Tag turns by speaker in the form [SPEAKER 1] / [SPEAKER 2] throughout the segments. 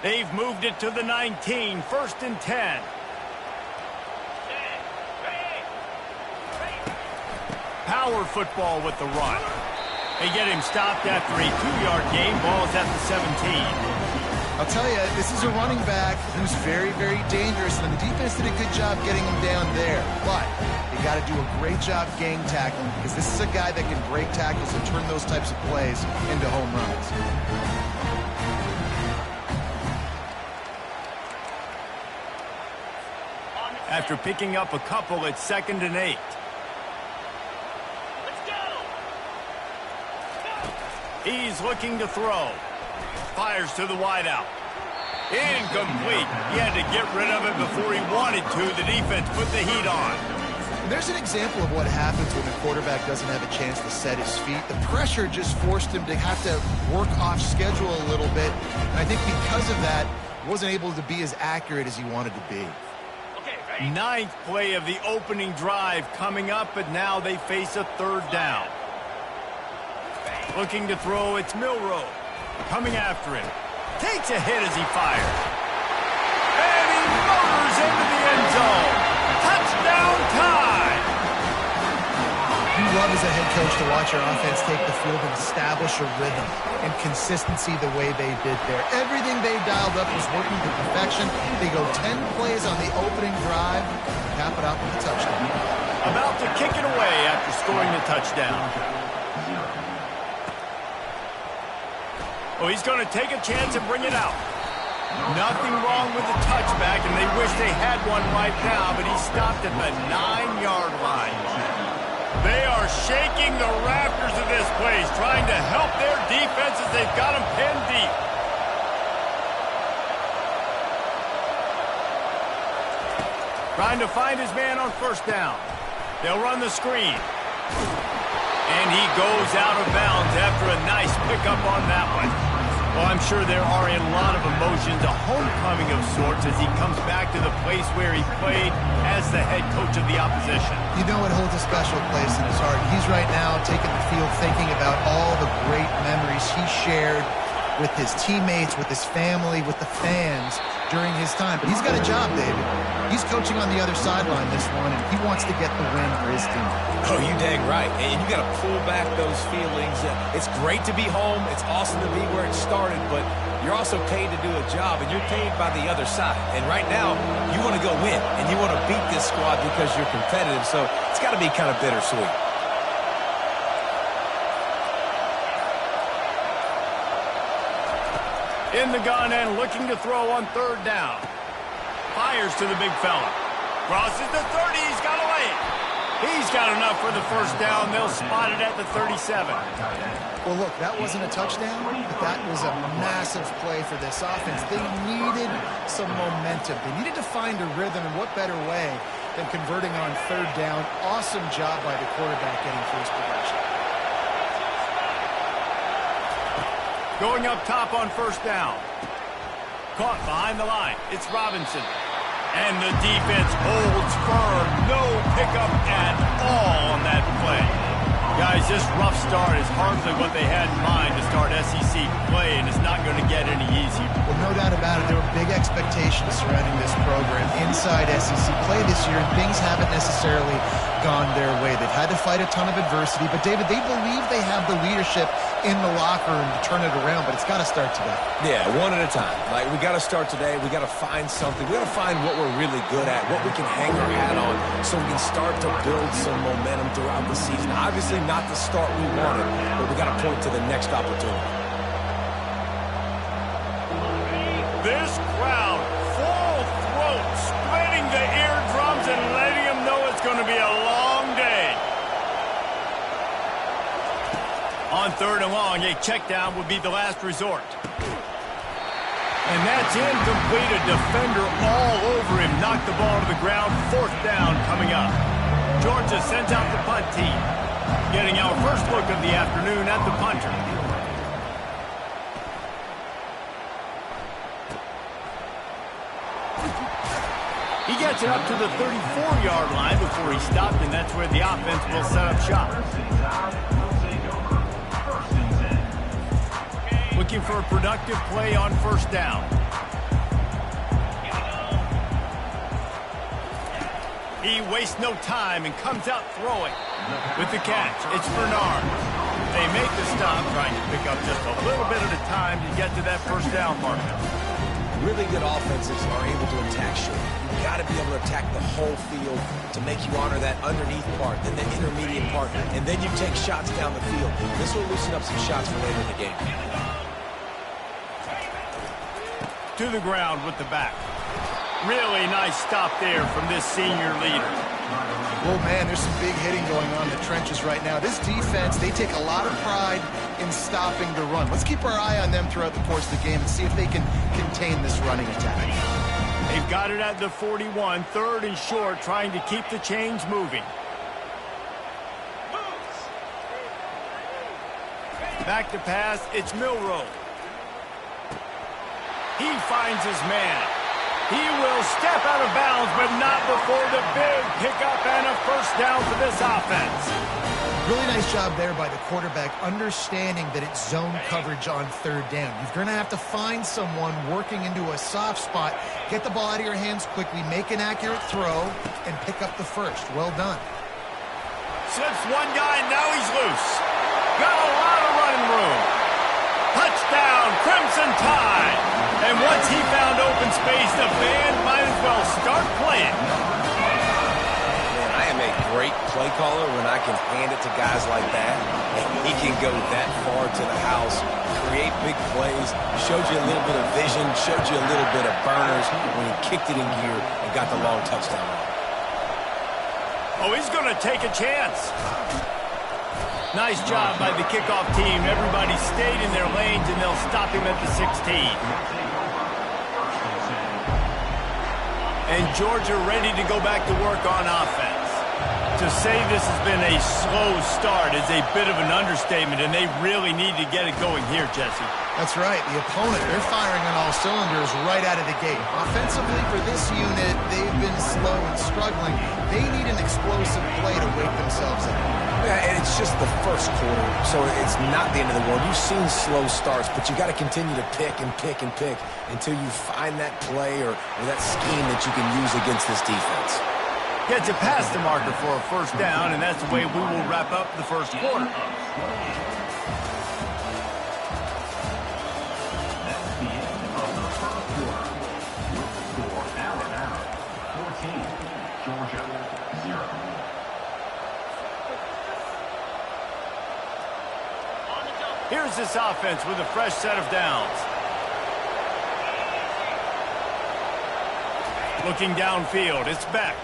[SPEAKER 1] They've moved it to the 19, 1st and 10. Power football with the run. They get him stopped after a 2-yard gain. Ball's at the 17.
[SPEAKER 2] I'll tell you, this is a running back who's very, very dangerous, and the defense did a good job getting him down there. But you got to do a great job gang tackling, because this is a guy that can break tackles and turn those types of plays into home runs.
[SPEAKER 1] After picking up a couple, it's 2nd and 8. He's looking to throw. Fires to the wideout. Incomplete. He had to get rid of it before he wanted to. The defense put the heat on.
[SPEAKER 2] There's an example of what happens when the quarterback doesn't have a chance to set his feet. The pressure just forced him to have to work off schedule a little bit. And I think because of that, wasn't able to be as accurate as he wanted to be.
[SPEAKER 1] 9th play of the opening drive coming up, but now they face a 3rd down. Looking to throw, it's Milroe. Coming after him. Takes a hit as he fires. And he motors into the end zone. Touchdown time!
[SPEAKER 2] You love as a head coach to watch your offense take the field and establish a rhythm and consistency the way they did there. Everything they dialed up was working to perfection. They go 10 plays on the opening drive, cap it out with a touchdown.
[SPEAKER 1] About to kick it away after scoring the touchdown. Oh, he's going to take a chance and bring it out. Nothing wrong with the touchback, and they wish they had one right now, but he stopped at the 9-yard line. They are shaking the rafters of this place, trying to help their defense as they've got them pinned deep. Trying to find his man on 1st down. They'll run the screen. And he goes out of bounds after a nice pickup on that one. Well, I'm sure there are a lot of emotions, a homecoming of sorts as he comes back to the place where he played as the head coach of the opposition.
[SPEAKER 2] You know it holds a special place in his heart. He's right now taking the field thinking about all the great memories he shared with his teammates, with his family, with the fans during his time. But he's got a job, David. He's coaching on the other sideline this one, and he wants to get the win for his team.
[SPEAKER 3] Oh, you dang right. And you got to pull back those feelings. It's great to be home. It's awesome to be where it started, but you're also paid to do a job, and you're paid by the other side. And right now, you want to go win, and you want to beat this squad because you're competitive, so it's got to be kind of bittersweet.
[SPEAKER 1] In the gun and looking to throw on 3rd down. Fires to the big fella. Crosses the 30. He's got to lay it. He's got enough for the 1st down. They'll spot it at the 37.
[SPEAKER 2] Well, look, that wasn't a touchdown, but that was a massive play for this offense. They needed some momentum. They needed to find a rhythm, and what better way than converting on 3rd down. Awesome job by the quarterback getting through his progression.
[SPEAKER 1] Going up top on 1st down. Caught behind the line. It's Robinson. And the defense holds firm. No pickup at all on that play. Guys, this rough start is hardly what they had in mind to start SEC play, and it's not going to get any easier.
[SPEAKER 2] Well, no doubt about it. There were big expectations surrounding this program inside SEC play this year, and things haven't necessarily gone their way. They've had to fight a ton of adversity, but, David, they believe they have the leadership in the locker room to turn it around, but it's got to start today.
[SPEAKER 3] Yeah, one at a time. Like, we got to start today. We got to find something. We got to find what we're really good at, what we can hang our hat on, so we can start to build some momentum throughout the season. Obviously, not the start we wanted, but we got to point to the next opportunity.
[SPEAKER 1] This crowd, full throat, splitting the eardrums and letting them know it's going to be a long day. On 3rd and long, a check down would be the last resort. And that's incomplete. A defender all over him. Knocked the ball to the ground. 4th down coming up. Georgia sends out the punt team. Getting our first look of the afternoon at the punter. He gets it up to the 34-yard line before he stopped, and that's where the offense will set up shop. Looking for a productive play on 1st down. He wastes no time and comes out throwing. With the catch, it's Bernard. They make the stop, trying to pick up just a little bit at a time to get to that first down marker.
[SPEAKER 3] Really good offenses are able to attack short. You've got to be able to attack the whole field to make you honor that underneath part, then the intermediate part, and then you take shots down the field. This will loosen up some shots for later in the game.
[SPEAKER 1] To the ground with the back. Really nice stop there from this senior leader.
[SPEAKER 2] Oh, man, there's some big hitting going on in the trenches right now. This defense, they take a lot of pride in stopping the run. Let's keep our eye on them throughout the course of the game and see if they can contain this running attack.
[SPEAKER 1] They've got it at the 41, third and short, trying to keep the chains moving. Back to pass, it's Milroe. He finds his man. He will step out of bounds, but not before the big pickup and a first down for this offense.
[SPEAKER 2] Really nice job there by the quarterback, understanding that it's zone coverage on third down. You're going to have to find someone working into a soft spot, get the ball out of your hands quickly, make an accurate throw, and pick up the first. Well done.
[SPEAKER 1] Slips one guy, and now he's loose. Got a lot of running room. Touchdown, Crimson Tide. And once he found open space, the band might as well start playing.
[SPEAKER 3] Man, I am a great play caller when I can hand it to guys like that. And he can go that far to the house, create big plays, showed you a little bit of vision, showed you a little bit of burners when he kicked it in gear and got the long touchdown.
[SPEAKER 1] Oh, he's going to take a chance. Nice job by the kickoff team. Everybody stayed in their lanes, and they'll stop him at the 16. And Georgia ready to go back to work on offense. To say this has been a slow start is a bit of an understatement, and they really need to get it going here, Jesse.
[SPEAKER 2] That's right. The opponent, they're firing on all cylinders right out of the gate. Offensively, for this unit, they've been slow and struggling. They need an explosive play to wake themselves up.
[SPEAKER 3] Yeah, and it's just the first quarter, so it's not the end of the world. You've seen slow starts, but you got to continue to pick and pick and pick until you find that play or that scheme that you can use against this defense.
[SPEAKER 1] Gets it past the marker for a first down, and that's the way we will wrap up the first quarter. Here's this offense with a fresh set of downs. Looking downfield, it's Beck.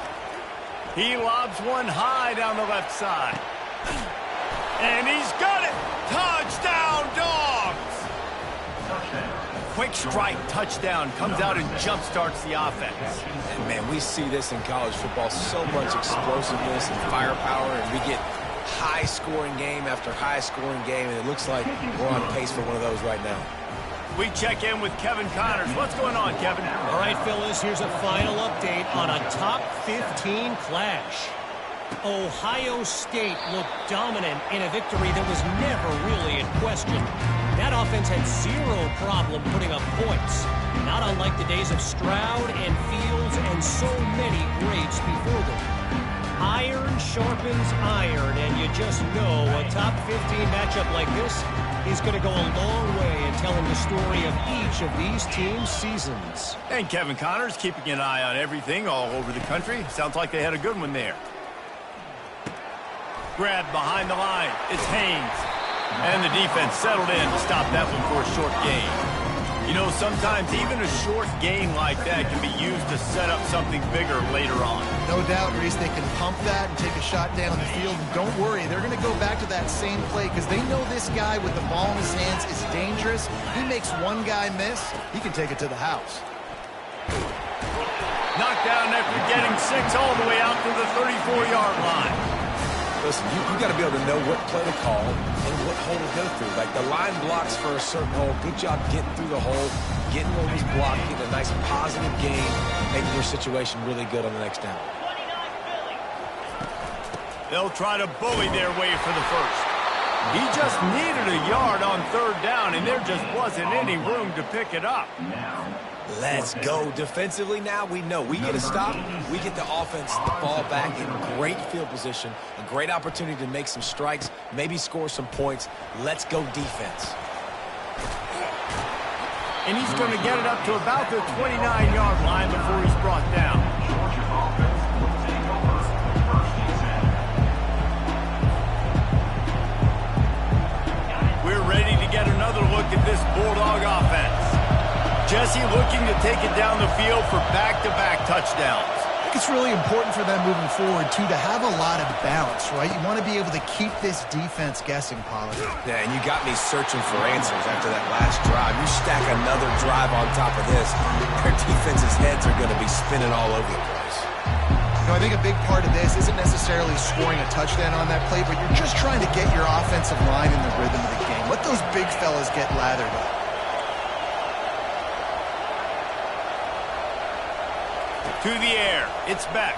[SPEAKER 1] He lobs one high down the left side. And he's got it! Touchdown, Dogs! Quick strike touchdown comes out and jump-starts the offense.
[SPEAKER 3] And man, we see this in college football, so much explosiveness and firepower, and we get high-scoring game after high-scoring game, and it looks like we're on pace for one of those right now.
[SPEAKER 1] We check in with Kevin Connors. What's going on, Kevin?
[SPEAKER 4] All right, fellas, here's a final update on a top 15 clash. Ohio State looked dominant in a victory that was never really in question. That offense had zero problem putting up points, not unlike the days of Stroud and Fields and so many greats before them. Iron sharpens iron, and you just know a top 15 matchup like this is going to go a long way in telling the story of each of these teams' seasons.
[SPEAKER 1] And Kevin Connors keeping an eye on everything all over the country. Sounds like they had a good one there. Grabbed behind the line. It's Haynes. And the defense settled in to stop that one for a short gain. You know, sometimes even a short gain like that can be used to set up something bigger later on.
[SPEAKER 2] No doubt, Reese, they can pump that and take a shot down the field. And don't worry, they're going to go back to that same play because they know this guy with the ball in his hands is dangerous. He makes one guy miss, he can take it to the house.
[SPEAKER 1] Knocked down after getting 6 all the way out to the 34-yard line.
[SPEAKER 3] Listen, you got to be able to know what play to call and what hole to go through. Like the line blocks for a certain hole. Good job getting through the hole, getting where he's blocked, getting a nice positive gain, making your situation really good on the next down.
[SPEAKER 1] They'll try to bully their way for the first. He just needed a yard on third down, and there just wasn't any room to pick it up.
[SPEAKER 3] Let's go. Defensively now, we know we get a stop, we get the offense the ball back in great field position, a great opportunity to make some strikes, maybe score some points. Let's go defense.
[SPEAKER 1] And he's going to get it up to about the 29-yard line before he's brought down. We're ready to get another look at this Bulldog offense. Jesse looking to take it down the field for back-to-back touchdowns.
[SPEAKER 2] I think it's really important for them moving forward, too, to have a lot of balance, right? You want to be able to keep this defense guessing, Pollard.
[SPEAKER 3] Yeah, and you got me searching for answers after that last drive. You stack another drive on top of this, their defense's heads are going to be spinning all over the place.
[SPEAKER 2] You know, I think a big part of this isn't necessarily scoring a touchdown on that play, but you're just trying to get your offensive line in the rhythm of the game. Let those big fellas get lathered up.
[SPEAKER 1] To the air, it's back.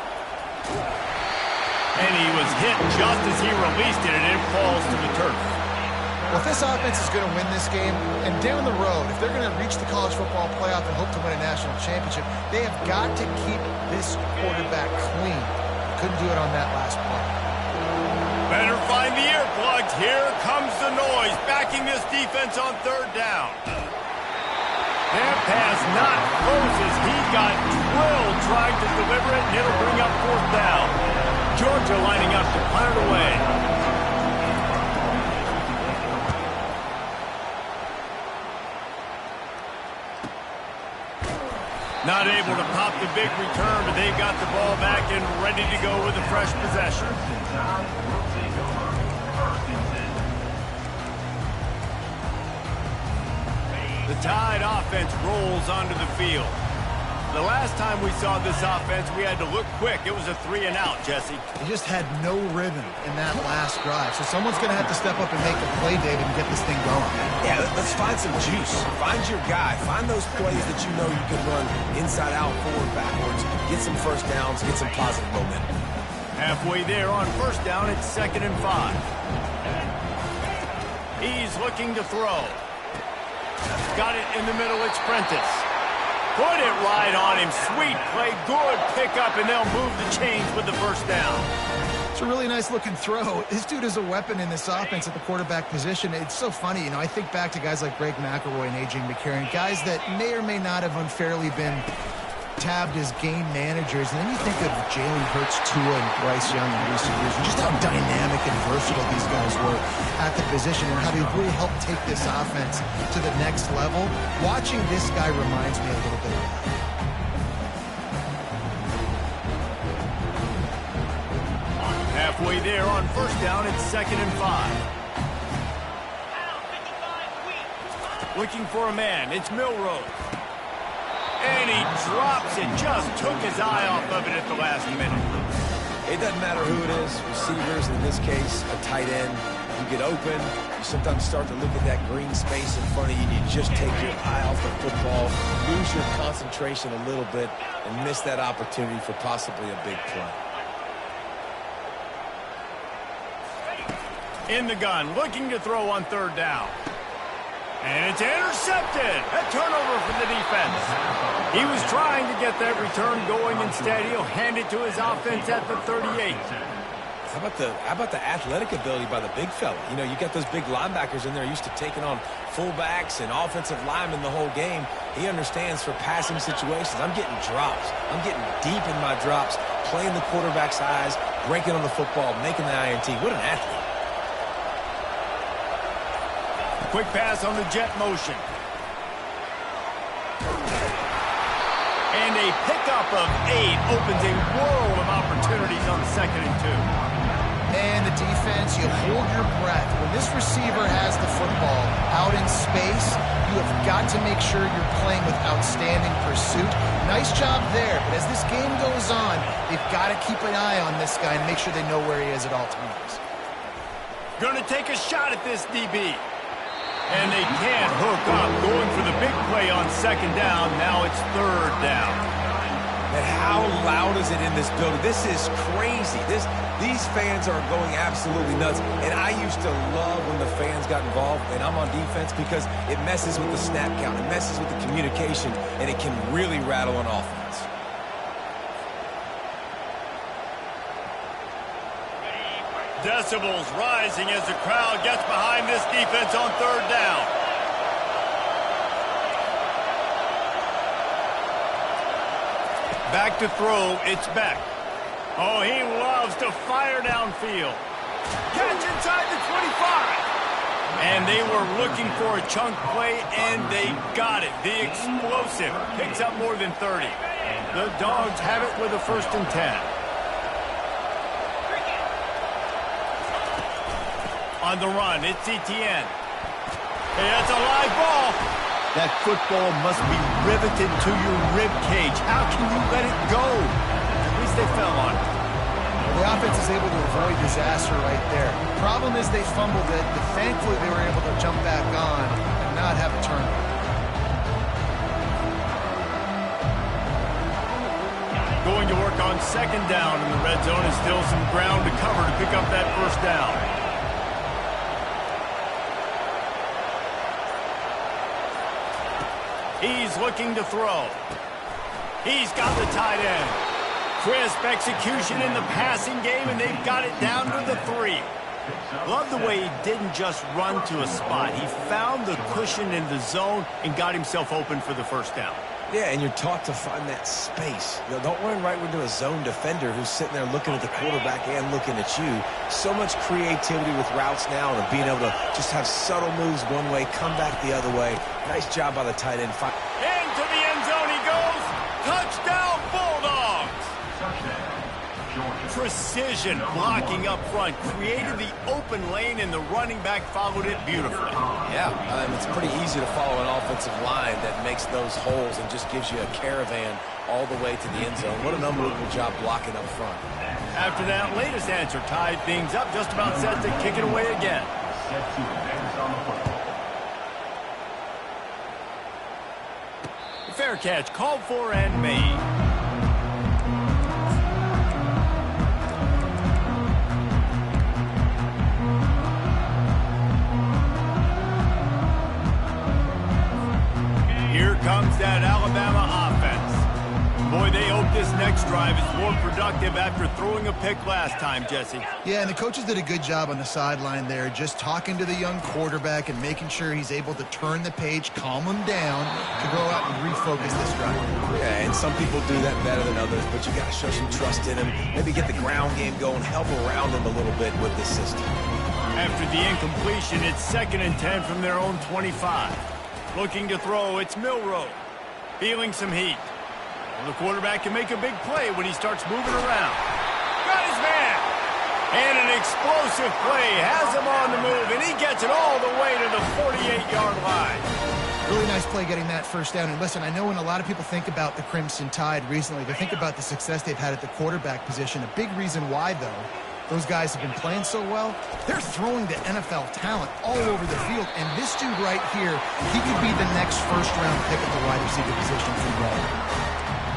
[SPEAKER 1] And he was hit just as he released it, and it falls to the turf.
[SPEAKER 2] Well, if this offense is going to win this game, and down the road, if they're going to reach the college football playoff and hope to win a national championship, they have got to keep this quarterback clean. Couldn't do it on that last play.
[SPEAKER 1] Better find the earplugs. Here comes the noise, backing this defense on third down. That pass not closes. He got drilled trying to deliver it, and it'll bring up fourth down. Georgia lining up to punt it away. Not able to pop the big return, but they've got the ball back and ready to go with a fresh possession. The Tide offense rolls onto the field. The last time we saw this offense, we had to look quick. It was a 3-and-out, Jesse.
[SPEAKER 2] They just had no rhythm in that last drive. So someone's going to have to step up and make a play, David, and get this thing going.
[SPEAKER 3] Yeah, let's find some juice. Find your guy. Find those plays that you know you can run inside out, forward, backwards. Get some first downs. Get some positive momentum.
[SPEAKER 1] Halfway there on first down, it's 2nd and 5. He's looking to throw. Got it in the middle, it's Prentice. Put it right on him. Sweet play, good pickup, and they'll move the chains with the first down.
[SPEAKER 2] It's a really nice-looking throw. This dude is a weapon in this offense at the quarterback position. It's so funny, you know, I think back to guys like Greg McElroy and A.J. McCarron, guys that may or may not have unfairly been tabbed as game managers. And then you think of Jalen Hurts, Tua, and Bryce Young in recent years, and just how dynamic and versatile these guys were at the position and how they really helped take this offense to the next level. Watching this guy reminds me a little bit of that.
[SPEAKER 1] Halfway there on first down, it's 2nd and 5. Looking for a man, it's Milroe. And he drops it, just took his eye off of it at the last minute.
[SPEAKER 3] It doesn't matter who it is, receivers, in this case, a tight end. You get open, you sometimes start to look at that green space in front of you, and you just take your eye off the football, lose your concentration a little bit, and miss that opportunity for possibly a big play.
[SPEAKER 1] In the gun, looking to throw on third down. And it's intercepted. A turnover for the defense. He was trying to get that return going. Instead, he'll hand it to his offense at the 38.
[SPEAKER 3] How about the athletic ability by the big fella? You know, you got those big linebackers in there used to taking on fullbacks and offensive linemen the whole game. He understands for passing situations. I'm getting drops. I'm getting deep in my drops, playing the quarterback's eyes, breaking on the football, making the INT. What an athlete.
[SPEAKER 1] Quick pass on the jet motion. And a pickup of 8 opens a world of opportunities on 2nd and 2.
[SPEAKER 2] And the defense, you hold your breath. When this receiver has the football out in space, you have got to make sure you're playing with outstanding pursuit. Nice job there, but as this game goes on, they've got to keep an eye on this guy and make sure they know where he is at all times.
[SPEAKER 1] Going to take a shot at this DB. And they can't hook up. Going for the big play on 2nd down. Now it's 3rd down.
[SPEAKER 3] And how loud is it in this building? This is crazy. These fans are going absolutely nuts. And I used to love when the fans got involved, and I'm on defense, because it messes with the snap count. It messes with the communication, and it can really rattle an offense.
[SPEAKER 1] Decibels rising as the crowd gets behind this defense on third down. Back to throw, it's Beck. Oh, he loves to fire downfield. Catch inside the 25. And they were looking for a chunk play, and they got it. The explosive picks up more than 30. The Dogs have it with a 1st and 10. On the run, it's Etienne. Hey, that's a live ball. That football must be riveted to your rib cage. How can you let it go? At least they fell on it.
[SPEAKER 2] The offense is able to avoid disaster right there. Problem is they fumbled it, but thankfully they were able to jump back on and not have a turnover.
[SPEAKER 1] Going to work on 2nd down in the red zone, and still some ground to cover to pick up that 1st down. He's looking to throw. He's got the tight end. Crisp execution in the passing game, and they've got it down to the 3. Love the way he didn't just run to a spot. He found the cushion in the zone and got himself open for the 1st down.
[SPEAKER 3] Yeah, and you're taught to find that space. You know, don't run right into a zone defender who's sitting there looking at the quarterback and looking at you. So much creativity with routes now, and being able to just have subtle moves one way, come back the other way. Nice job by the tight end.
[SPEAKER 1] Into the end zone he goes. Touchdown, Bulldogs. Precision blocking up front created the open lane, and the running back followed it beautifully.
[SPEAKER 3] Yeah, it's pretty easy to follow an offensive line that makes those holes and just gives you a caravan all the way to the end zone. What an unbelievable job blocking up front.
[SPEAKER 1] After that latest answer tied things up, just about set to kick it away again. Fair catch called for and made. Here comes that Alabama offense. Boy, they hope this next drive is more productive after throwing a pick last time, Jesse.
[SPEAKER 2] Yeah, and the coaches did a good job on the sideline there, just talking to the young quarterback and making sure he's able to turn the page, calm him down, to go out and refocus this drive.
[SPEAKER 3] Yeah, and some people do that better than others, but you got to show some trust in him. Maybe get the ground game going, help around him a little bit with this system.
[SPEAKER 1] After the incompletion, it's 2nd and 10 from their own 25. Looking to throw, it's Milroe. Feeling some heat. Well, the quarterback can make a big play when he starts moving around. Got his man! And an explosive play has him on the move, and he gets it all the way to the 48-yard line.
[SPEAKER 2] Really nice play getting that 1st down. And listen, I know when a lot of people think about the Crimson Tide recently, they think about the success they've had at the quarterback position. A big reason why, though, those guys have been playing so well, they're throwing to NFL talent all over the field. And this dude right here, he could be the next 1st-round pick at the wide receiver position for them.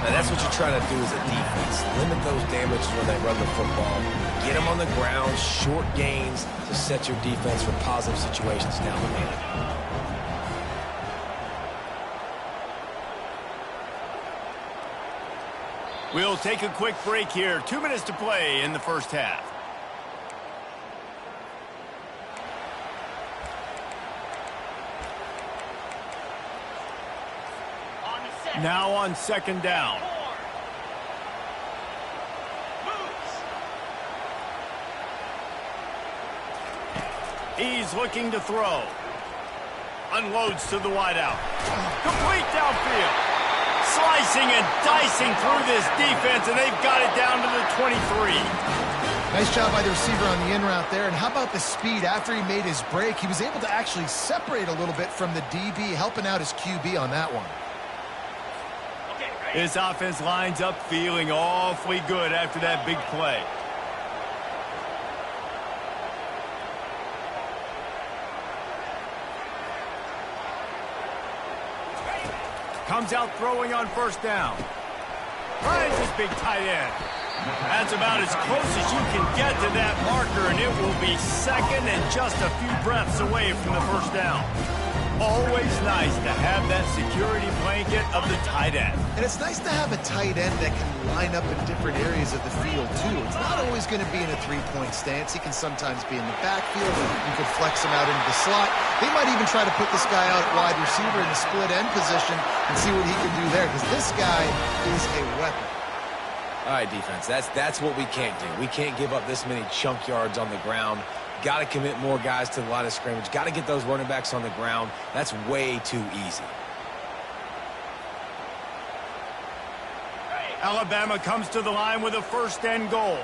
[SPEAKER 3] And that's what you're trying to do as a defense. Limit those damages when they run the football. Get them on the ground, short gains to set your defense for positive situations down the line.
[SPEAKER 1] We'll take a quick break here. 2 minutes to play in the 1st half. Now on 2nd down. He's looking to throw. Unloads to the wideout. Complete downfield. Slicing and dicing through this defense, and they've got it down to the 23.
[SPEAKER 2] Nice job by the receiver on the in route there. And how about the speed after he made his break? He was able to actually separate a little bit from the DB, helping out his QB on that one.
[SPEAKER 1] This offense lines up feeling awfully good after that big play. Comes out throwing on 1st down. finds his big tight end. That's about as close as you can get to that marker, and it will be second and just a few breaths away from the first down. Always nice to have that security blanket of the tight end.
[SPEAKER 2] And it's nice to have a tight end that can line up in different areas of the field, too. It's not always going to be in a three-point stance. He can sometimes be in the backfield. You could flex him out into the slot. They might even try to put this guy out at wide receiver in the split end position and see what he can do there, because this guy is a weapon.
[SPEAKER 3] All right, defense, that's what we can't do. We can't give up this many chunk yards on the ground. Got to commit more guys to the line of scrimmage. Got to get those running backs on the ground. That's way too easy.
[SPEAKER 1] Alabama comes to the line with a first and goal.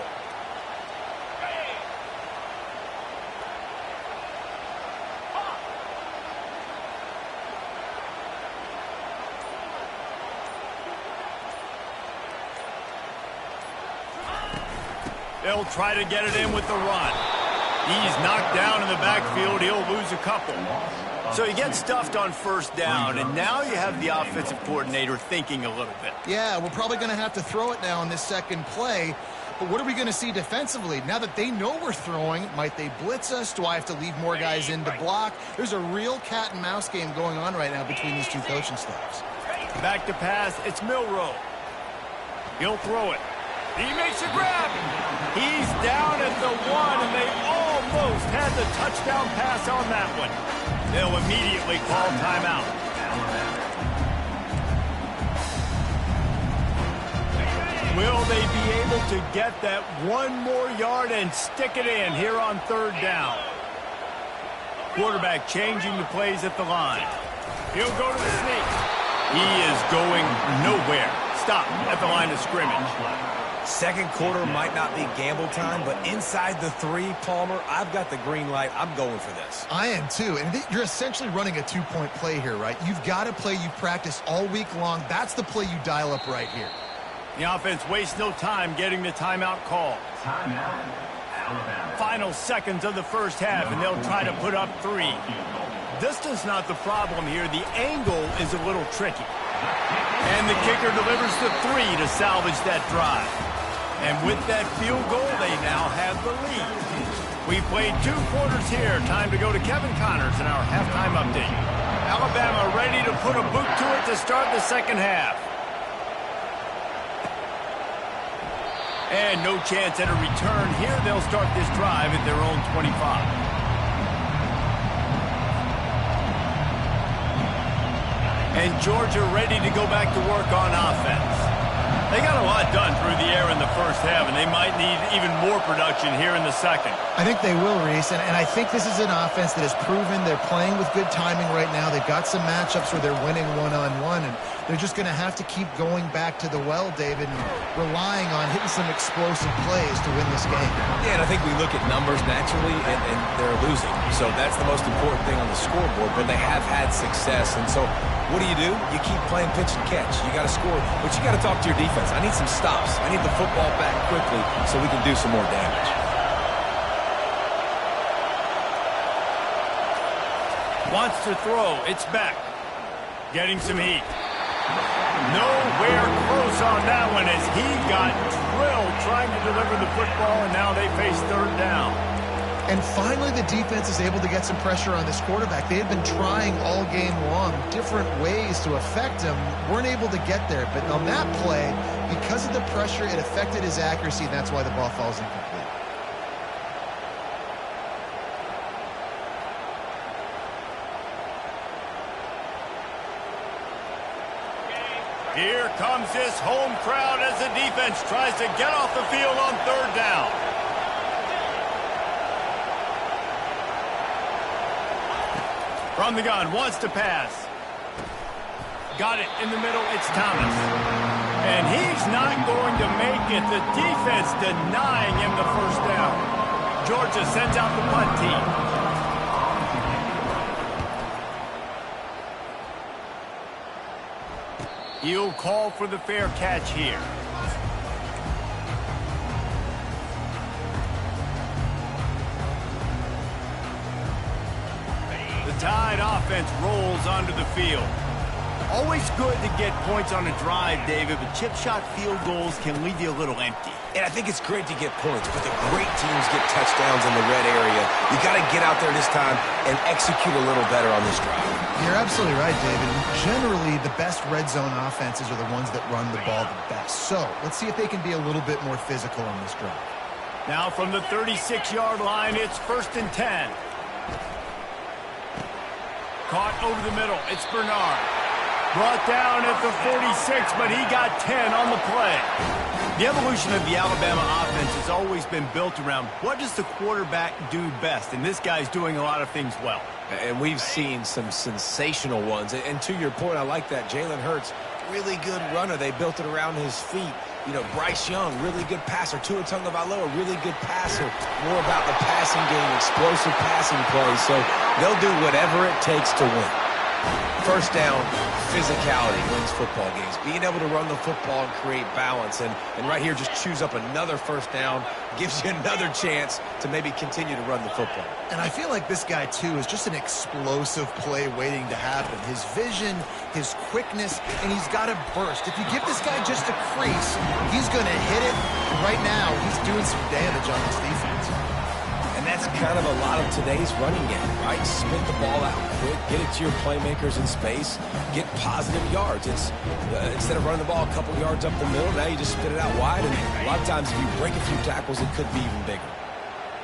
[SPEAKER 1] They'll try to get it in with the run. He's knocked down in the backfield. He'll lose a couple. So he gets stuffed on first down, and now you have the offensive coordinator thinking a little bit.
[SPEAKER 2] Yeah, we're probably going to have to throw it now in this second play. But what are we going to see defensively? Now that they know we're throwing, might they blitz us? Do I have to leave more guys in to block? There's a real cat and mouse game going on right now between these two coaching staffs.
[SPEAKER 1] Back to pass. It's Milroe. He'll throw it. He makes a grab. He's down at the 1, and they almost had the touchdown pass on that one. They'll immediately call timeout. Will they be able to get that one more yard and stick it in here on third down? Quarterback changing the plays at the line. He'll go to the sneak. He is going nowhere. Stop at the line of scrimmage.
[SPEAKER 3] Second quarter might not be gamble time, but inside the 3, Palmer, I've got the green light. I'm going for this.
[SPEAKER 2] I am too. And you're essentially running a 2-point play here, right? You've got a play you practice all week long. That's the play you dial up right here.
[SPEAKER 1] The offense wastes no time getting the timeout call. Final seconds of the first half, and they'll try to put up 3. Distance not the problem here. The angle is a little tricky. And the kicker delivers the 3 to salvage that drive. And with that field goal, they now have the lead. We played 2 quarters here. Time to go to Kevin Connors in our halftime update. Alabama ready to put a boot to it to start the second half. And no chance at a return here. They'll start this drive at their own 25. And Georgia ready to go back to work on offense. They got a lot done through the air in the first half, and they might need even more production here in the second.
[SPEAKER 2] I think they will, Reese, and I think this is an offense that has proven they're playing with good timing right now. They've got some matchups where they're winning one-on-one, and they're just going to have to keep going back to the well, David, and relying on hitting some explosive plays to win this game.
[SPEAKER 3] Yeah, and I think we look at numbers naturally, and they're losing. So that's the most important thing on the scoreboard, but they have had success, and so what do? You keep playing pitch and catch. You got to score, but you got to talk to your defense. I need some stops. I need the football back quickly so we can do some more damage.
[SPEAKER 1] Wants to throw. It's back. Getting some heat. Nowhere close on that one as he got drilled trying to deliver the football, and now they face third down.
[SPEAKER 2] And finally, the defense is able to get some pressure on this quarterback. They had been trying all game long different ways to affect him. Weren't able to get there. But on that play, because of the pressure, it affected his accuracy, and that's why the ball falls incomplete.
[SPEAKER 1] Here comes this home crowd as the defense tries to get off the field on third down. From the gun, wants to pass. Got it in the middle, it's Thomas. And he's not going to make it. The defense denying him the first down. Georgia sends out the punt team. He'll call for the fair catch here. The Tide offense rolls onto the field. Always good to get points on a drive, David, but chip shot field goals can leave you a little empty.
[SPEAKER 3] And I think it's great to get points, but the great teams get touchdowns in the red area. You got to get out there this time and execute a little better on this drive.
[SPEAKER 2] You're absolutely right, David. Generally, the best red zone offenses are the ones that run the ball the best. So let's see if they can be a little bit more physical on this drive.
[SPEAKER 1] Now from the 36-yard line, it's 1st and 10. Caught over the middle. It's Bernard. Brought down at the 46, but he got 10 on the play. The evolution of the Alabama offense has always been built around what does the quarterback do best, and this guy's doing a lot of things well.
[SPEAKER 3] And we've seen some sensational ones. And to your point, I like that. Jalen Hurts, really good runner. They built it around his feet. You know, Bryce Young, really good passer. Tua Tagovailoa, really good passer. More about the passing game, explosive passing plays. So they'll do whatever it takes to win. First down, physicality wins football games. Being able to run the football and create balance. And right here, just choose up another first down. Gives you another chance to maybe continue to run the football.
[SPEAKER 2] And I feel like this guy, too, is just an explosive play waiting to happen. His vision, his quickness, and he's got a burst. If you give this guy just a crease, he's going to hit it. And right now, he's doing some damage on this defense.
[SPEAKER 3] And that's kind of a lot of today's running game, right? Spit the ball out quick, get it to your playmakers in space, get positive yards. It's instead of running the ball a couple yards up the middle, now you just spit it out wide. And a lot of times if you break a few tackles, it could be even bigger.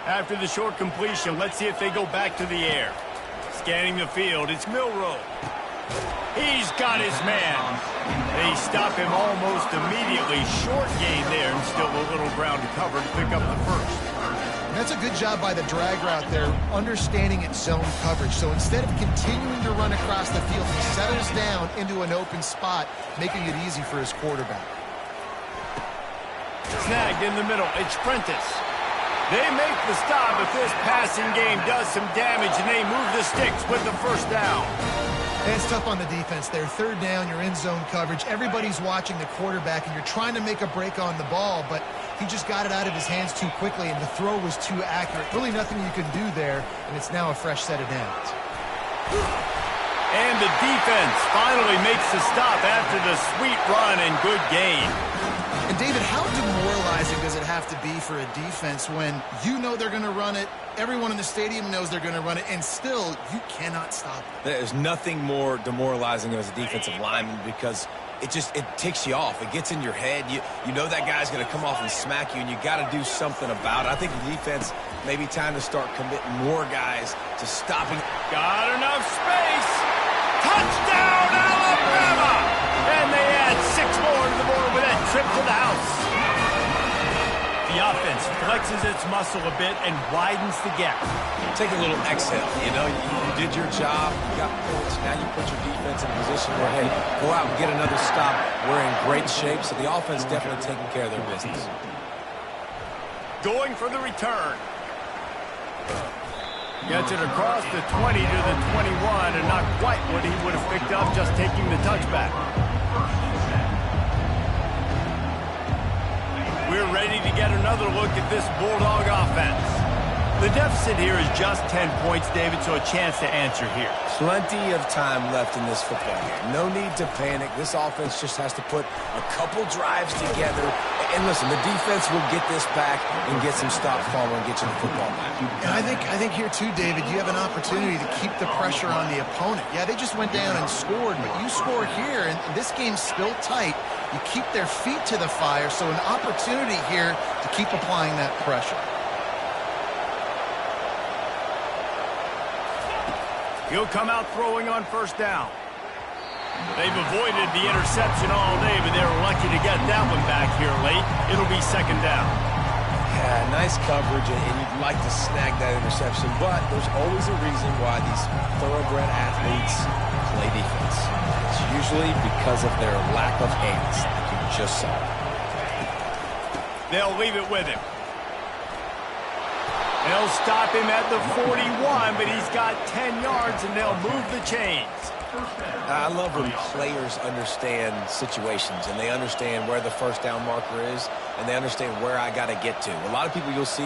[SPEAKER 1] After the short completion, let's see if they go back to the air. Scanning the field, it's Milroe. He's got his man. They stop him almost immediately. Short gain there, and still a little ground to cover to pick up the first.
[SPEAKER 2] That's a good job by the drag route there, understanding its zone coverage. So instead of continuing to run across the field, he settles down into an open spot, making it easy for his quarterback.
[SPEAKER 1] Snagged in the middle. It's Prentice. They make the stop, but this passing game does some damage, and they move the sticks with the first down.
[SPEAKER 2] And it's tough on the defense there. Third down, you're in zone coverage. Everybody's watching the quarterback, and you're trying to make a break on the ball, but he just got it out of his hands too quickly, and the throw was too accurate. Really nothing you can do there, and it's now a fresh set of downs.
[SPEAKER 1] And the defense finally makes the stop after the sweet run and good gain.
[SPEAKER 2] And, David, how demoralizing does it have to be for a defense when you know they're going to run it, everyone in the stadium knows they're going to run it, and still you cannot stop it?
[SPEAKER 3] There's nothing more demoralizing as a defensive lineman because it ticks you off. It gets in your head. You know that guy's going to come off and smack you, and you got to do something about it. I think the defense maybe time to start committing more guys to stopping.
[SPEAKER 1] Got enough space. Touchdown, Alabama! And they add 6 more to the board with that trip to the house. The offense flexes its muscle a bit and widens the gap.
[SPEAKER 3] Take a little exhale. You know, you did your job. You got points. Now you put your defense in a position where, hey, go out and get another stop. We're in great shape, so the offense definitely taking care of their business.
[SPEAKER 1] Going for the return. Gets it across the 20 to the 21, and not quite what he would have picked up just taking the touchback. We're ready to get another look at this Bulldog offense. The deficit here is just 10 points, David, so a chance to answer here.
[SPEAKER 3] Plenty of time left in this football game. No need to panic. This offense just has to put a couple drives together. And listen, the defense will get this back and get some stops following and get you the football back.
[SPEAKER 2] And I think here too, David, you have an opportunity to keep the pressure on the opponent. Yeah, they just went down and scored, but you score here, and this game's still tight. You keep their feet to the fire, so an opportunity here to keep applying that pressure.
[SPEAKER 1] He'll come out throwing on first down. They've avoided the interception all day, but they're lucky to get that one back here late. It'll be second down.
[SPEAKER 3] Yeah, nice coverage, and you'd like to snag that interception, but there's always a reason why these thoroughbred athletes play defense. It's usually because of their lack of hands, like you just saw.
[SPEAKER 1] They'll leave it with him. They'll stop him at the 41, but he's got 10 yards, and they'll move the chains.
[SPEAKER 3] I love when players understand situations, and they understand where the first down marker is, and they understand where I got to get to. A lot of people you'll see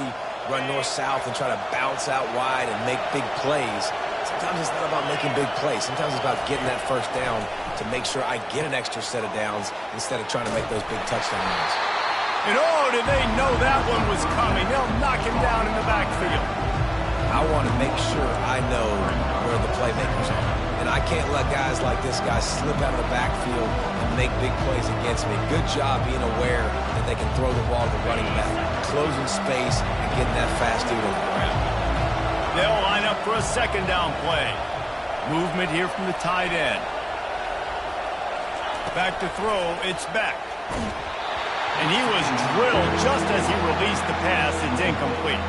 [SPEAKER 3] run north-south and try to bounce out wide and make big plays. Sometimes it's not about making big plays. Sometimes it's about getting that first down to make sure I get an extra set of downs instead of trying to make those big touchdown runs.
[SPEAKER 1] And oh, did they know that one was coming? They'll knock him down in the backfield.
[SPEAKER 3] I want to make sure I know where the playmakers are. And I can't let guys like this guy slip out of the backfield and make big plays against me. Good job being aware that they can throw the ball to the running back, closing space, and getting that fast dude over the ground.
[SPEAKER 1] They'll line up for a second down play. Movement here from the tight end. Back to throw, it's Beck. And he was drilled just as he released the pass. It's incomplete.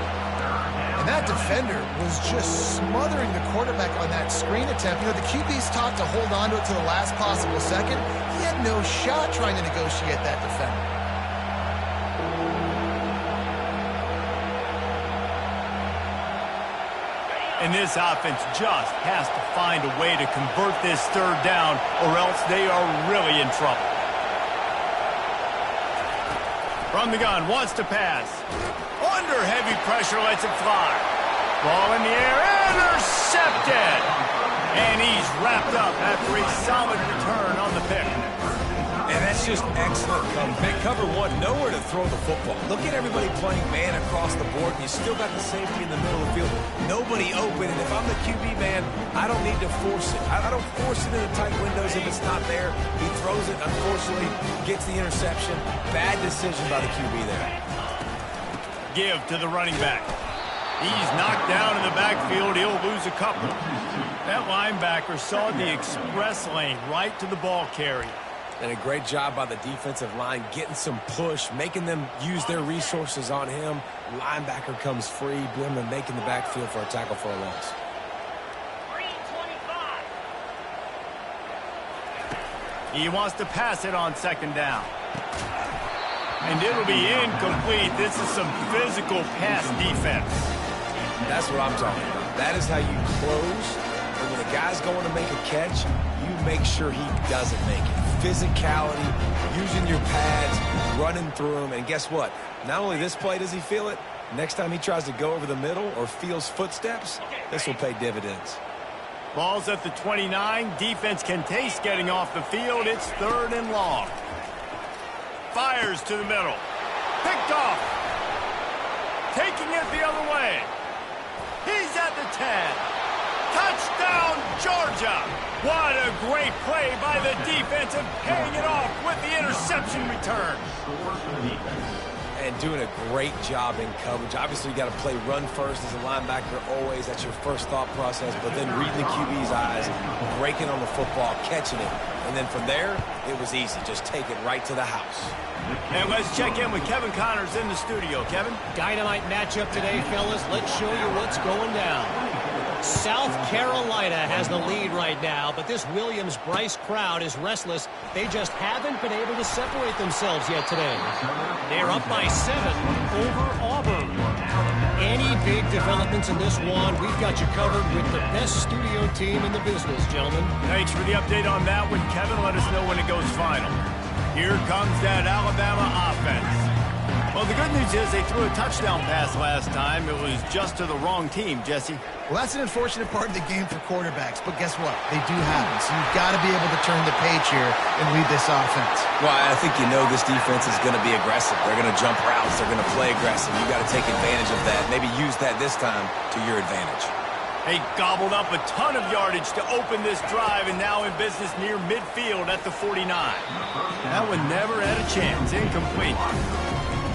[SPEAKER 2] And that defender was just smothering the quarterback on that screen attempt. You know, the QB's taught to hold on to it to the last possible second. He had no shot trying to negotiate that defender.
[SPEAKER 1] And this offense just has to find a way to convert this third down, or else they are really in trouble. From the gun, wants to pass. Under heavy pressure, lets it fly. Ball in the air, intercepted! And he's wrapped up after a solid return on the pick.
[SPEAKER 3] And that's just excellent coverage. Cover one, nowhere to throw the football. Look at everybody playing man across the board, and you still got the safety in the middle of the field. Nobody open, and if I'm the QB man, I don't need to force it. I don't force it into tight windows if it's not there. He throws it, unfortunately, gets the interception. Bad decision by the QB there.
[SPEAKER 1] Give to the running back. He's knocked down in the backfield. He'll lose a couple. That linebacker saw the express lane right to the ball carrier.
[SPEAKER 3] And a great job by the defensive line, getting some push, making them use their resources on him. Linebacker comes free, boom, and making the backfield for a tackle for a loss.
[SPEAKER 1] He wants to pass it on second down. And it'll be incomplete. This is some physical pass defense.
[SPEAKER 3] That's what I'm talking about. That is how you close. And when a guy's going to make a catch, you make sure he doesn't make it. Physicality, using your pads, running through them. And guess what? Not only this play does he feel it, next time he tries to go over the middle or feels footsteps, this will pay dividends.
[SPEAKER 1] Ball's at the 29. Defense can taste getting off the field. It's third and long. Fires to the middle. Picked off. Taking it the other way. He's at the 10. Touchdown, Georgia! What a great play by the defense and paying it off with the interception return. And doing a great job in coverage. Obviously, you got to play run first as a linebacker always. That's your first thought process. But then reading the QB's eyes, breaking on the football, catching it. And then from there, it was easy. Just take it right to the house. And let's check in with Kevin Connors in the studio. Kevin?
[SPEAKER 4] Dynamite matchup today, fellas. Let's show you what's going down. South Carolina has the lead right now, but this Williams-Brice crowd is restless. They just haven't been able to separate themselves yet today. They're up by 7 over Auburn. Any big developments in this one, we've got you covered with the best studio team in the business, gentlemen.
[SPEAKER 1] Thanks for the update on that one, Kevin. Let us know when it goes final. Here comes that Alabama offense. Well, the good news is they threw a touchdown pass last time. It was just to the wrong team, Jesse.
[SPEAKER 2] Well, that's an unfortunate part of the game for quarterbacks, but guess what? They do happen, so you've got to be able to turn the page here and lead this offense.
[SPEAKER 3] Well, I think you know this defense is going to be aggressive. They're going to jump routes. They're going to play aggressive. You've got to take advantage of that. Maybe use that this time to your advantage.
[SPEAKER 1] They gobbled up a ton of yardage to open this drive, and now in business near midfield at the 49. That one never had a chance. Incomplete.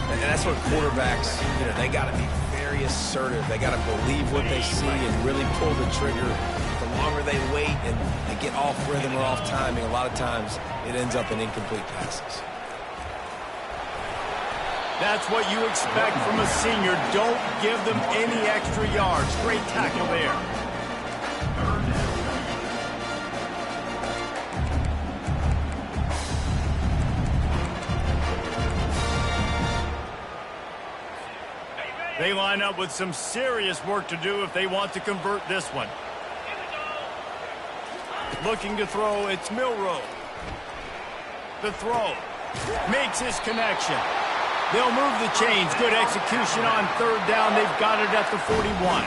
[SPEAKER 3] And that's what quarterbacks, they got to be very assertive. They got to believe what they see and really pull the trigger. The longer they wait and they get off rhythm or off timing, a lot of times it ends up in incomplete passes.
[SPEAKER 1] That's what you expect from a senior. Don't give them any extra yards. Great tackle there. They line up with some serious work to do if they want to convert this one. Looking to throw, it's Milroe. The throw. Makes his connection. They'll move the chains. Good execution on third down. They've got it at the 41.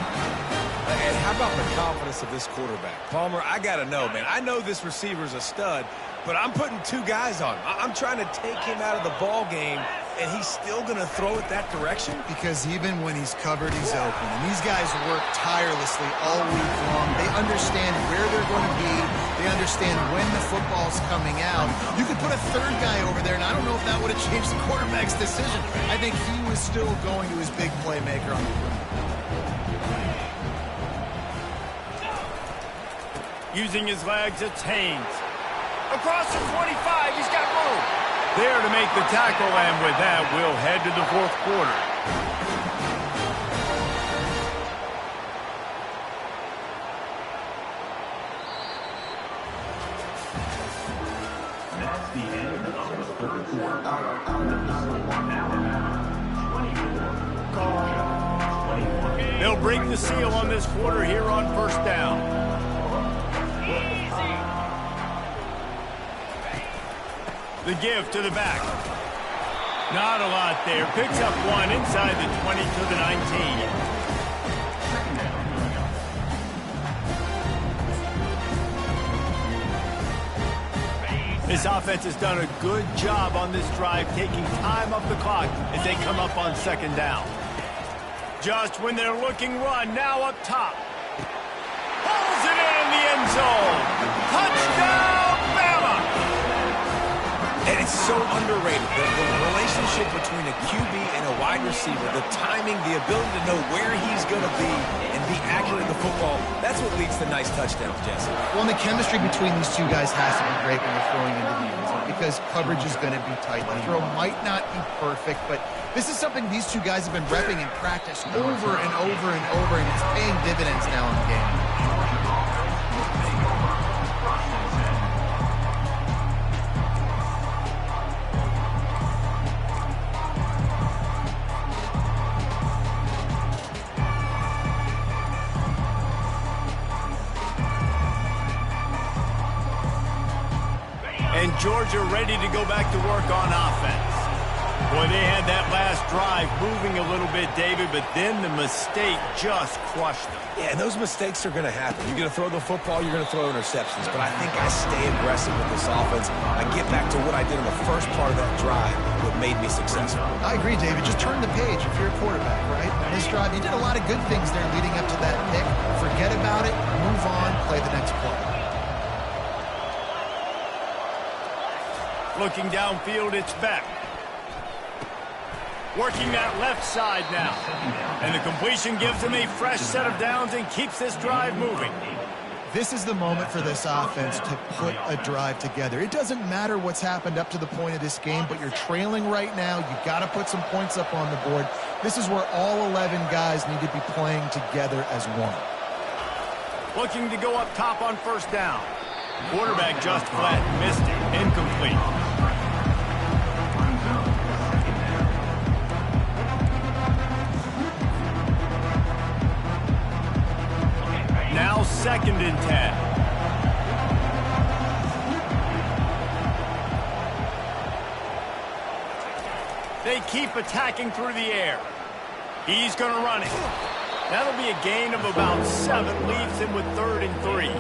[SPEAKER 3] And how about the confidence of this quarterback? Palmer, I got to know, man. I know this receiver's a stud, but I'm putting two guys on him. I'm trying to take him out of the ball game, and he's still going to throw it that direction?
[SPEAKER 2] Because even when he's covered, he's open. And these guys work tirelessly all week long. They understand where they're going to be. They understand when the football's coming out. You could put a third guy over there, and I don't know if that would have changed the quarterback's decision. I think he was still going to his big playmaker on the perimeter.
[SPEAKER 1] Using his legs, it's Haynes. Across the 25, he's got room. There to make the tackle, and with that, we'll head to the fourth quarter.
[SPEAKER 5] That's the end of the third quarter.
[SPEAKER 1] They'll break the seal on this quarter here on first down. The give to the back. Not a lot there. Picks up one inside the 20 to the 19. This offense has done a good job on this drive, taking time off the clock as they come up on second down. Just when they're looking run, now up top. Pulls it in the end zone. Touchdown, Bama!
[SPEAKER 3] And it's so underrated, the relationship between a QB and a wide receiver, the timing, the ability to know where he's going to be and be accurate in the football, that's what leads to nice touchdowns, Jesse.
[SPEAKER 2] Well, and the chemistry between these two guys has to be great when they're throwing into the end zone because coverage is going to be tight. The throw might not be perfect, but this is something these two guys have been repping in practice over and over and over, and it's paying dividends now in the game.
[SPEAKER 1] And Georgia ready to go back to work on offense. Boy, they had that last drive moving a little bit, David, but then the mistake just crushed them.
[SPEAKER 3] Yeah, and those mistakes are going to happen. You're going to throw the football, you're going to throw interceptions. But I think I stay aggressive with this offense. I get back to what I did in the first part of that drive that made me successful.
[SPEAKER 2] I agree, David. Just turn the page if you're a quarterback, right? On this drive, you did a lot of good things there leading up to that pick. Forget about it, move on, play the next play.
[SPEAKER 1] Looking downfield, it's Beck. Working that left side now. And the completion gives him a fresh set of downs and keeps this drive moving.
[SPEAKER 2] This is the moment for this offense to put a drive together. It doesn't matter what's happened up to the point of this game, but you're trailing right now. You've got to put some points up on the board. This is where all 11 guys need to be playing together as one.
[SPEAKER 1] Looking to go up top on first down. Quarterback just flat, missed it, incomplete. Now 2nd and 10. They keep attacking through the air. He's going to run it. That'll be a gain of about 7, leaves him with 3rd and 3.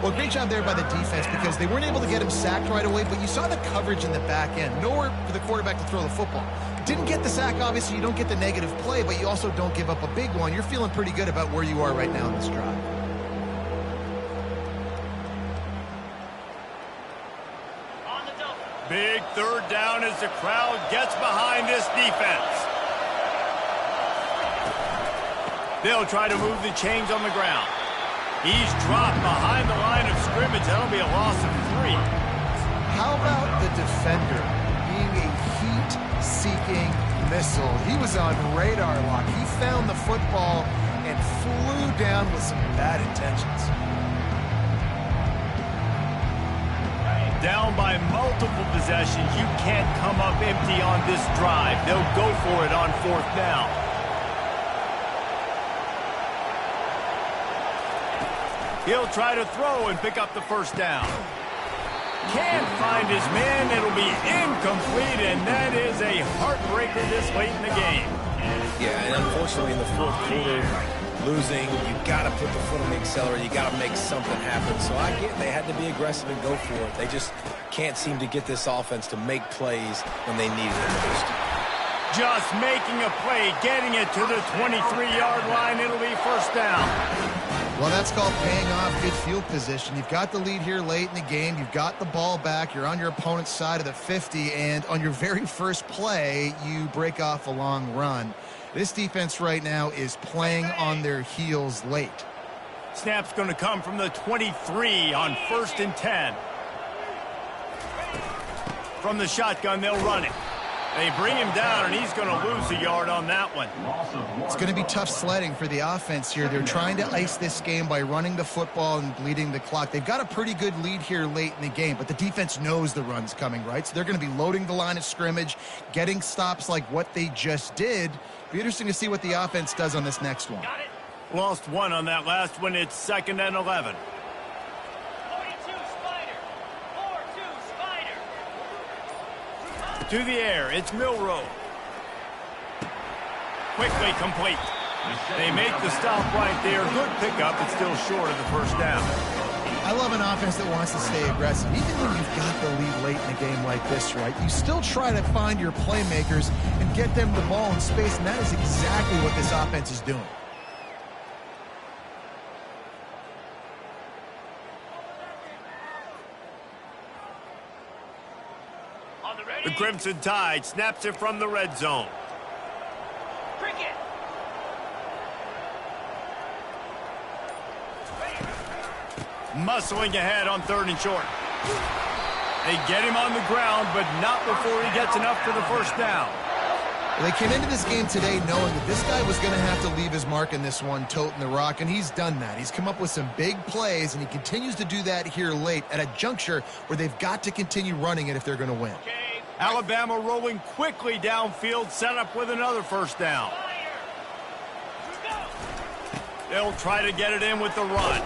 [SPEAKER 2] Well, great job there by the defense because they weren't able to get him sacked right away, but you saw the coverage in the back end. Nowhere for the quarterback to throw the football. Didn't get the sack, obviously. You don't get the negative play, but you also don't give up a big one. You're feeling pretty good about where you are right now in this drive.
[SPEAKER 1] Big 3rd down as the crowd gets behind this defense. They'll try to move the chains on the ground. He's dropped behind the line of scrimmage. That'll be a loss of 3.
[SPEAKER 2] How about the defender being a heat-seeking missile? He was on radar lock. He found the football and flew down with some bad intentions.
[SPEAKER 1] Down by multiple possessions. You can't come up empty on this drive. They'll go for it on 4th down. He'll try to throw and pick up the 1st down. Can't find his man. It'll be incomplete, and that is a heartbreaker this late in the game.
[SPEAKER 3] Yeah, and unfortunately in the 4th quarter, losing, you got to put the foot on the accelerator. You got to make something happen. So I get they had to be aggressive and go for it. They just can't seem to get this offense to make plays when they need it the most.
[SPEAKER 1] Just making a play, getting it to the 23-yard line. It'll be first down.
[SPEAKER 2] Well, that's called paying off good field position. You've got the lead here late in the game. You've got the ball back. You're on your opponent's side of the 50, and on your very first play, you break off a long run. This defense right now is playing on their heels late.
[SPEAKER 1] Snap's going to come from the 23 on 1st and 10. From the shotgun, they'll run it. They bring him down, and he's going to lose a yard on that one.
[SPEAKER 2] It's going to be tough sledding for the offense here. They're trying to ice this game by running the football and bleeding the clock. They've got a pretty good lead here late in the game, but the defense knows the run's coming, right? So they're going to be loading the line of scrimmage, getting stops like what they just did. Be interesting to see what the offense does on this next one.
[SPEAKER 1] Lost one on that last one. It's 2nd and 11. To the air, it's Milroe. Quickly complete. They make the stop right there. Good pickup, but still short of the first down.
[SPEAKER 2] I love an offense that wants to stay aggressive. Even when you've got the lead late in a game like this, right, you still try to find your playmakers and get them the ball in space, and that is exactly what this offense is doing.
[SPEAKER 1] The Crimson Tide snaps it from the red zone. Muscling ahead on 3rd and short. They get him on the ground, but not before he gets enough for the first down.
[SPEAKER 2] Well, they came into this game today knowing that this guy was going to have to leave his mark in this one, toting the rock, and he's done that. He's come up with some big plays, and he continues to do that here late at a juncture where they've got to continue running it if they're going to win.
[SPEAKER 1] Alabama rolling quickly downfield, set up with another first down. They'll try to get it in with the run.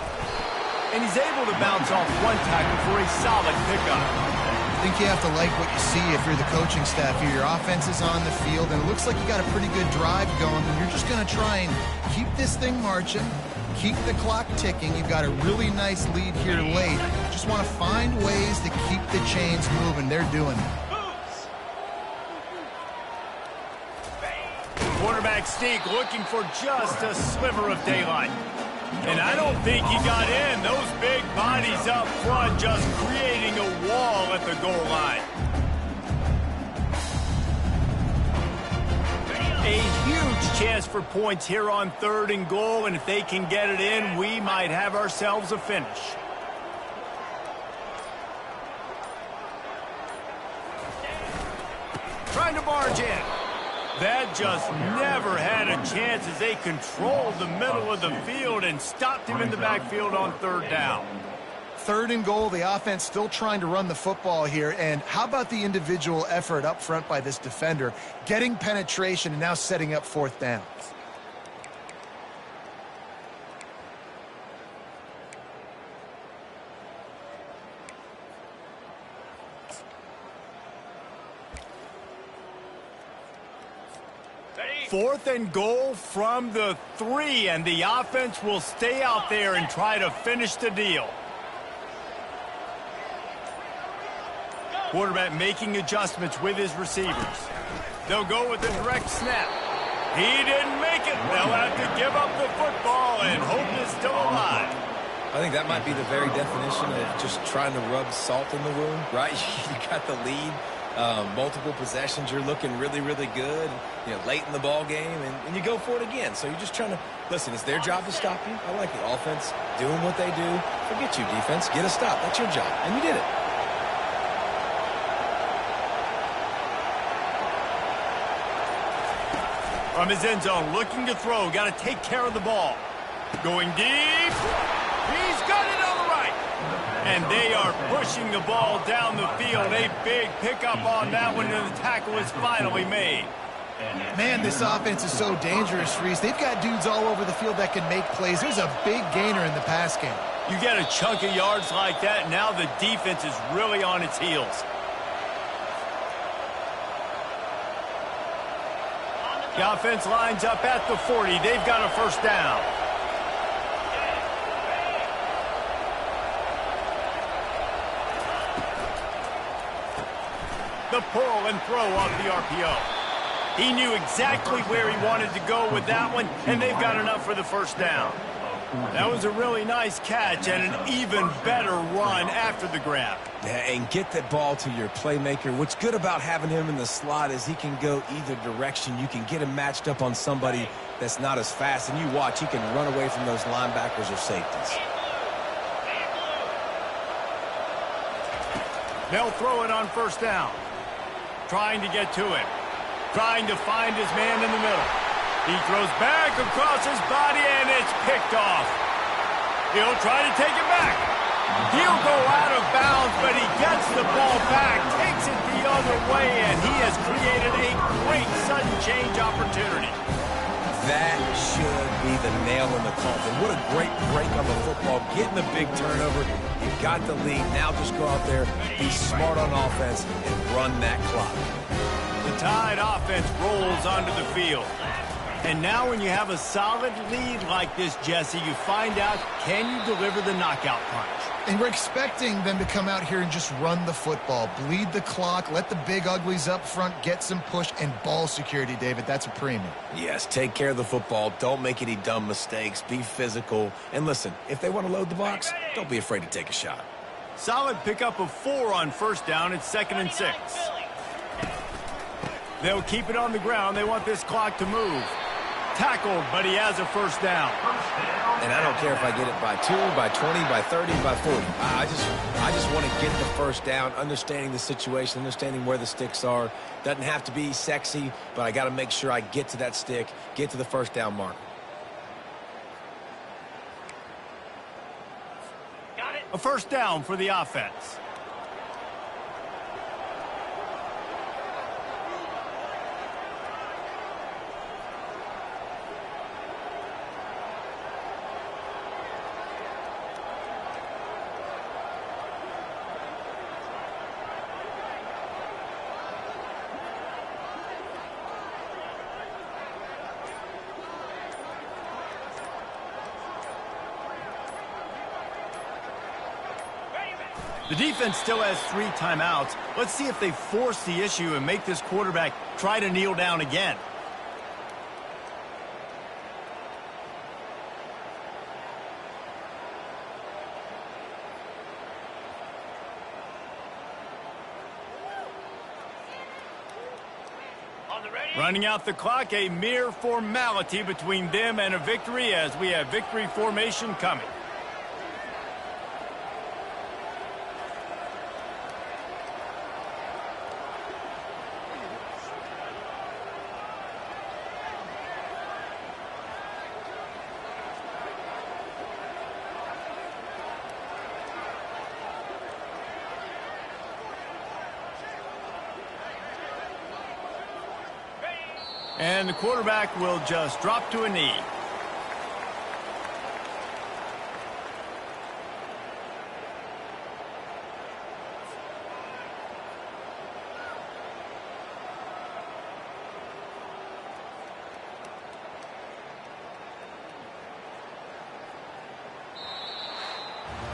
[SPEAKER 1] And he's able to bounce off one tackle for a solid pickup.
[SPEAKER 2] I think you have to like what you see if you're the coaching staff here. Your offense is on the field, and it looks like you got a pretty good drive going, and you're just going to try and keep this thing marching, keep the clock ticking. You've got a really nice lead here late. Just want to find ways to keep the chains moving. They're doing it.
[SPEAKER 1] Quarterback Steak looking for just a sliver of daylight. And I don't think he got in. Those big bodies up front just creating a wall at the goal line. A huge chance for points here on 3rd and goal, and if they can get it in, we might have ourselves a finish. Trying to barge in. That just never had a chance as they controlled the middle of the field and stopped him in the backfield on 3rd down.
[SPEAKER 2] 3rd and goal, the offense still trying to run the football here. And how about the individual effort up front by this defender, getting penetration and now setting up 4th downs?
[SPEAKER 1] Fourth and goal from the 3, and the offense will stay out there and try to finish the deal. Quarterback making adjustments with his receivers. They'll go with the direct snap. He didn't make it. They'll have to give up the football, and hope is still alive.
[SPEAKER 3] I think that might be the very definition of just trying to rub salt in the wound, right? You got the lead. Multiple possessions, you're looking really, really good, late in the ball game, and you go for it again. So you're just trying to, listen, it's their job to stop you. I like the offense doing what they do. Forget you, defense. Get a stop. That's your job, and you did it.
[SPEAKER 1] From his end zone, looking to throw, got to take care of the ball. Going deep. He's got it on the right. And they are pushing the ball down the field. A big pickup on that one, and the tackle is finally made.
[SPEAKER 2] Man, this offense is so dangerous, Reese. They've got dudes all over the field that can make plays. There's a big gainer in the pass game.
[SPEAKER 1] You get a chunk of yards like that, now the defense is really on its heels. The offense lines up at the 40. They've got a first down. the pull and throw off the RPO. He knew exactly where he wanted to go with that one, and they've got enough for the first down. That was a really nice catch and an even better run after the grab.
[SPEAKER 3] Yeah, and get that ball to your playmaker. What's good about having him in the slot is he can go either direction. You can get him matched up on somebody that's not as fast, and you watch, he can run away from those linebackers or safeties.
[SPEAKER 1] They'll throw it on first down. Trying to get to him. Trying to find his man in the middle. He throws back across his body, and it's picked off. He'll try to take it back. He'll go out of bounds, but he gets the ball back, takes it the other way, and he has created a great sudden change opportunity.
[SPEAKER 3] That should be the nail in the coffin. What a great break on the football. Getting the big turnover. You got the lead. Now just go out there, be smart on offense, and run that clock.
[SPEAKER 1] The Tide offense rolls onto the field. And now when you have a solid lead like this, Jesse, you find out, can you deliver the knockout punch?
[SPEAKER 2] And we're expecting them to come out here and just run the football, bleed the clock, let the big uglies up front get some push, and ball security, David. That's a premium.
[SPEAKER 3] Yes, take care of the football. Don't make any dumb mistakes. Be physical. And listen, if they want to load the box, don't be afraid to take a shot.
[SPEAKER 1] Solid pickup of 4 on first down. It's 2nd and 6. They'll keep it on the ground. They want this clock to move. Tackled, but he has a first down.
[SPEAKER 3] And I don't care if I get it by 2, by 20, by 30, by 40. I just want to get the first down, understanding the situation, understanding where the sticks are. Doesn't have to be sexy, but I got to make sure I get to that stick, get to the first down mark.
[SPEAKER 1] A first down for the offense. The defense still has 3 timeouts. Let's see if they force the issue and make this quarterback try to kneel down again. Running out the clock, a mere formality between them and a victory as we have victory formation coming. And the quarterback will just drop to a knee.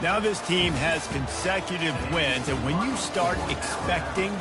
[SPEAKER 1] Now this team has consecutive wins, and when you start expecting